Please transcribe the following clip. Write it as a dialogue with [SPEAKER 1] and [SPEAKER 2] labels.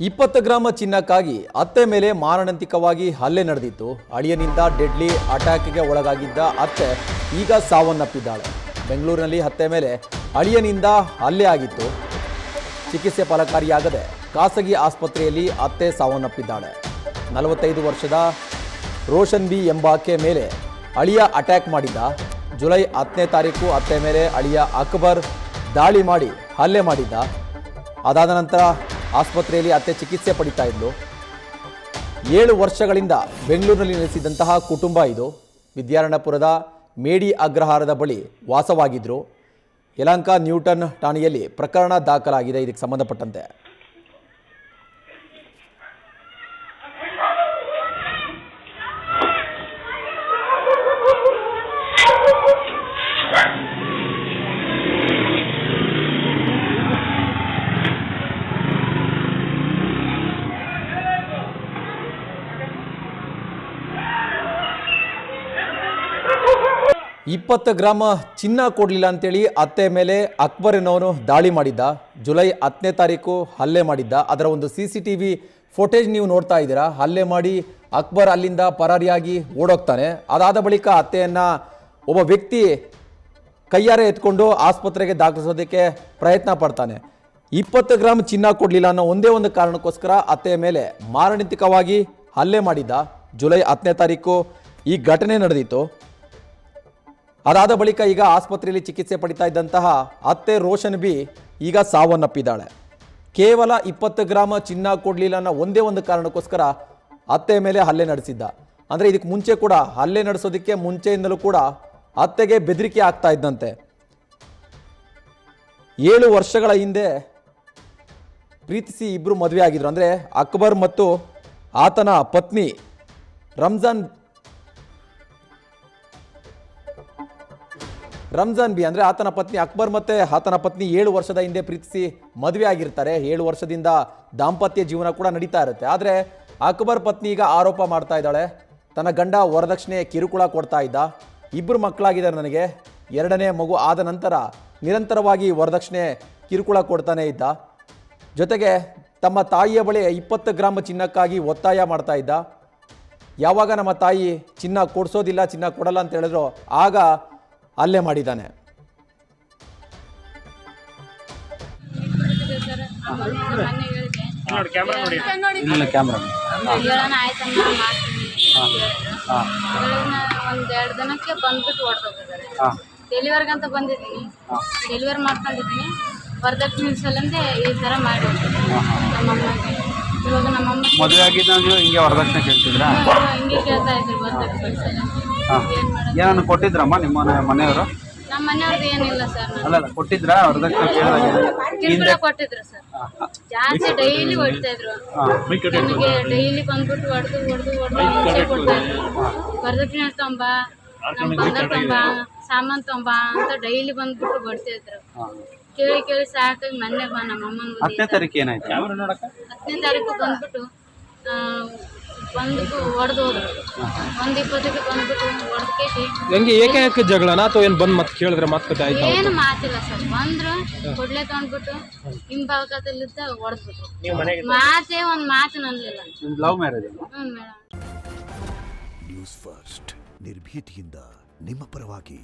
[SPEAKER 1] 20 ಗ್ರಾಮ ಚಿನ್ನಕ್ಕಾಗಿ ಅತ್ತೆ ಮೇಲೆ ಮಾರಣಾಂತಿಕವಾಗಿ ಹಲ್ಲೆ ನಡೆದಿತ್ತು. ಅಳಿಯನಿಂದ ಡೆಡ್ಲಿ ಅಟ್ಯಾಕ್ಗೆ ಒಳಗಾಗಿದ್ದ ಅತ್ತೆ ಈಗ ಸಾವನ್ನಪ್ಪಿದ್ದಾಳೆ. ಬೆಂಗಳೂರಿನಲ್ಲಿ ಅತ್ತೆ ಮೇಲೆ ಅಳಿಯನಿಂದ ಹಲ್ಲೆ ಆಗಿತ್ತು. ಚಿಕಿತ್ಸೆ ಫಲಕಾರಿಯಾಗದೆ ಖಾಸಗಿ ಆಸ್ಪತ್ರೆಯಲ್ಲಿ ಅತ್ತೆ ಸಾವನ್ನಪ್ಪಿದ್ದಾಳೆ. 45 ವರ್ಷದ ರೋಷನ್ ಬಿ ಎಂಬಾಕೆ ಮೇಲೆ ಅಳಿಯ ಅಟ್ಯಾಕ್ ಮಾಡಿದ್ದ. ಜುಲೈ 10ನೇ ತಾರೀಕು ಅತ್ತೆ ಮೇಲೆ ಅಳಿಯ ಅಕ್ಬರ್ ದಾಳಿ ಮಾಡಿ ಹಲ್ಲೆ ಮಾಡಿದ್ದ. ಅದಾದ ನಂತರ ಆಸ್ಪತ್ರೆಯಲ್ಲಿ ಅತ್ತೆ ಚಿಕಿತ್ಸೆ ಪಡಿತಾ ಇದ್ಲು. 7 ವರ್ಷಗಳಿಂದ ಬೆಂಗಳೂರಿನಲ್ಲಿ ನೆಲೆಸಿದಂತಹ ಕುಟುಂಬ ಇದು. ವಿದ್ಯಾರಣ್ಯಪುರದ ಮೇಡಿ ಅಗ್ರಹಾರದ ಬಳಿ ವಾಸವಾಗಿದ್ದರು. ಯಲಹಂಕ ನ್ಯೂಟನ್ ಠಾಣೆಯಲ್ಲಿ ಪ್ರಕರಣ ದಾಖಲಾಗಿದೆ. ಇದಕ್ಕೆ ಸಂಬಂಧಪಟ್ಟಂತೆ $20 ಗ್ರಾಮ ಚಿನ್ನ ಕೊಡಲಿಲ್ಲ ಅಂತೇಳಿ ಅತ್ತೆ ಮೇಲೆ ಅಕ್ಬರ್ ಎನ್ನುವನು ದಾಳಿ ಮಾಡಿದ್ದ. ಜುಲೈ 10ನೇ ತಾರೀಕು ಹಲ್ಲೆ ಮಾಡಿದ್ದ. ಅದರ ಒಂದು CCTV ಫೋಟೇಜ್ ನೀವು ನೋಡ್ತಾ ಇದ್ದೀರಾ. ಹಲ್ಲೆ ಮಾಡಿ ಅಕ್ಬರ್ ಅಲ್ಲಿಂದ ಪರಾರಿಯಾಗಿ ಓಡೋಗ್ತಾನೆ. ಅದಾದ ಬಳಿಕ ಅತ್ತೆಯನ್ನು ಒಬ್ಬ ವ್ಯಕ್ತಿ ಕೈಯಾರೆ ಎತ್ಕೊಂಡು ಆಸ್ಪತ್ರೆಗೆ ದಾಖಲಿಸೋದಕ್ಕೆ ಪ್ರಯತ್ನ ಪಡ್ತಾನೆ. 20 ಗ್ರಾಮ್ ಚಿನ್ನ ಕೊಡಲಿಲ್ಲ ಅನ್ನೋ ಒಂದೇ ಒಂದು ಕಾರಣಕ್ಕೋಸ್ಕರ ಅತ್ತೆಯ ಮೇಲೆ ಮಾರಣಾಂತಿಕವಾಗಿ ಹಲ್ಲೆ ಮಾಡಿದ್ದ. ಜುಲೈ 10ನೇ ತಾರೀಕು ಈ ಘಟನೆ ನಡೆದಿತ್ತು. ಅದಾದ ಬಳಿಕ ಈಗ ಆಸ್ಪತ್ರೆಯಲ್ಲಿ ಚಿಕಿತ್ಸೆ ಪಡಿತಾ ಇದ್ದಂತಹ ಅತ್ತೆ ರೋಷನ್ ಬಿ ಈಗ ಸಾವನ್ನಪ್ಪಿದ್ದಾಳೆ. ಕೇವಲ 20 ಗ್ರಾಮ ಚಿನ್ನ ಕೊಡಲಿಲ್ಲ ಅನ್ನೋ ಒಂದೇ ಒಂದು ಕಾರಣಕ್ಕೋಸ್ಕರ ಅತ್ತೆ ಮೇಲೆ ಹಲ್ಲೆ ನಡೆಸಿದ್ದ. ಅಂದರೆ ಇದಕ್ಕೆ ಮುಂಚೆ ಕೂಡ ಹಲ್ಲೆ ನಡೆಸೋದಕ್ಕೆ ಮುಂಚೆಯಿಂದಲೂ ಕೂಡ ಅತ್ತೆಗೆ ಬೆದರಿಕೆ ಆಗ್ತಾ ಇದ್ದಂತೆ. 7 ವರ್ಷಗಳ ಹಿಂದೆ ಪ್ರೀತಿಸಿ ಇಬ್ಬರು ಮದುವೆ ಆಗಿದ್ರು. ಅಂದರೆ ಅಕ್ಬರ್ ಮತ್ತು ಆತನ ಪತ್ನಿ ರಂಜಾನ್ ಬಿ ಅಂದರೆ ಆತನ ಪತ್ನಿ ಅಕ್ಬರ್ ಮತ್ತು ಆತನ ಪತ್ನಿ 7 ವರ್ಷದ ಹಿಂದೆ ಪ್ರೀತಿಸಿ ಮದುವೆ ಆಗಿರ್ತಾರೆ. 7 ವರ್ಷದಿಂದ ದಾಂಪತ್ಯ ಜೀವನ ಕೂಡ ನಡೀತಾ ಇರುತ್ತೆ. ಆದರೆ ಅಕ್ಬರ್ ಪತ್ನಿ ಈಗ ಆರೋಪ ಮಾಡ್ತಾ ಇದ್ದಾಳೆ, ತನ್ನ ಗಂಡ ವರದಕ್ಷಿಣೆ ಕಿರುಕುಳ ಕೊಡ್ತಾ ಇದ್ದ. 2 ಮಕ್ಕಳಾಗಿದ್ದಾರೆ ನನಗೆ. 2ನೇ ಮಗು ಆದ ನಂತರ ನಿರಂತರವಾಗಿ ವರದಕ್ಷಿಣೆ ಕಿರುಕುಳ ಕೊಡ್ತಾನೆ ಇದ್ದ. ಜೊತೆಗೆ ತಮ್ಮ ತಾಯಿಯ ಬಳಿ 20 ಗ್ರಾಮ ಚಿನ್ನಕ್ಕಾಗಿ ಒತ್ತಾಯ ಮಾಡ್ತಾ ಇದ್ದ. ಯಾವಾಗ ನಮ್ಮ ತಾಯಿ ಚಿನ್ನ ಕೊಡಿಸೋದಿಲ್ಲ, ಚಿನ್ನ ಕೊಡಲ್ಲ ಅಂತ ಹೇಳಿದ್ರು ಆಗ ಹಲ್ಲೆ ಮಾಡಿದ್ದಾನೆ.
[SPEAKER 2] ಒಂದೆರಡು ದಿನಕ್ಕೆ ಬಂದ್ಬಿಟ್ಟು ಹೊಡೆದೋಗಿದ್ದಾರೆ. ಡೆಲಿವರ್ಗಂತ ಬಂದಿದ್ದೀನಿ, ಡೆಲಿವರಿ ಮಾಡ್ಕೊಂಡಿದ್ದೀನಿ. ವರದಕ್ಷಿಣೆ ಸಲಂದೆ ಈ ಥರ ಮಾಡಿ ನಮ್ಮಮ್ಮಗೆ. ಇವಾಗ ನಮ್ಮಮ್ಮ
[SPEAKER 3] ಮದುವೆ ಆಗಿದ್ದು ಹಿಂಗೆ ವರದಕ್ಷಿಣೆ ಕೇಳ್ತಿದ್ರಾ?
[SPEAKER 2] ಹಿಂಗೆ ಕೇಳ್ತಾ ಇದ್ರು ವರದಕ್ಷಿಣೆ ಸಲ.
[SPEAKER 3] ಏನನ್ನು ಕೊಟ್ಟಿದ್ರಮ್ಮ ನಿಮ್ಮ ಮನೆಯವರು?
[SPEAKER 2] ನಮ್ಮ ಮನೆಯವ್ರದ್ದು ಏನಿಲ್ಲ ಸರ್.
[SPEAKER 3] ಅಲ್ಲ ಕೊಟ್ಟಿದ್ರಾ ವರದಕ್ಷಿಣೆ
[SPEAKER 2] ಕಿರುಕುಳ ಕೊಟ್ಟಿದ್ರು ಸರ್. ಜಾಸ್ತಿ ಡೈಲಿ ಹೊಡಿತಾ ಇದ್ರು ನನಗೆ. ಡೈಲಿ ಬಂದ್ಬಿಟ್ಟು ಹೊಡೆದು ಹಿಂಸೆ ಕೊಡ್ತಾ ಇದ್ರು. ವರದಕ್ಷಿಣೆ ತೊಂಬ, ನಮ್ಮ ಬಂಗಾರ ತೊಂಬ, ಸಾಮಾನು ತೊಂಬ ಅಂತ ಡೈಲಿ ಬಂದ್ಬಿಟ್ಟು ಹೊಡ್ತಾ ಇದ್ರು. ಕೇಳಿ ಸಾಕಾಗಿ ಮೊನ್ನೆ ನಮ್ಮ
[SPEAKER 3] 10ನೇ ತಾರೀಕು ಏನಾಯ್ತು?
[SPEAKER 2] 10ನೇ ತಾರೀಕು ಬಂದ್ಬಿಟ್ಟು ಹೊಡೆದು ಹೋದ್ರು. 1:20ಕ್ಕೆ ಬಂದ್ಬಿಟ್ಟು ಹೊಡೆದು ಕೇಸಿ
[SPEAKER 4] ಹೆಂಗೆ ಏಕೆ ಜಗಳನ ಅಥವಾ ಏನು ಬಂದು ಮತ್ತೆ ಕೇಳಿದ್ರೆ ಮಾತುಕತೆ ಆಯ್ತು?
[SPEAKER 2] ಏನು ಮಾತಿಲ್ಲ ಸರ್. ಬಂದ್ರು ಕೊಡ್ಲೆ ತಗೊಂಡ್ಬಿಟ್ಟು ಹಿಂಭಾಗದಲ್ಲಿದ್ದ ಹೊಡೆದ್ಬಿಟ್ಟು ಮಾತೇ ಒಂದು ಮಾತು ನನ್ಲಿಲ್ಲ.
[SPEAKER 3] Love marriage?
[SPEAKER 2] Madam.
[SPEAKER 5] News first ನಿರ್ಭೀತಿಯಿಂದ ನಿಮ್ಮ ಪರವಾಗಿ.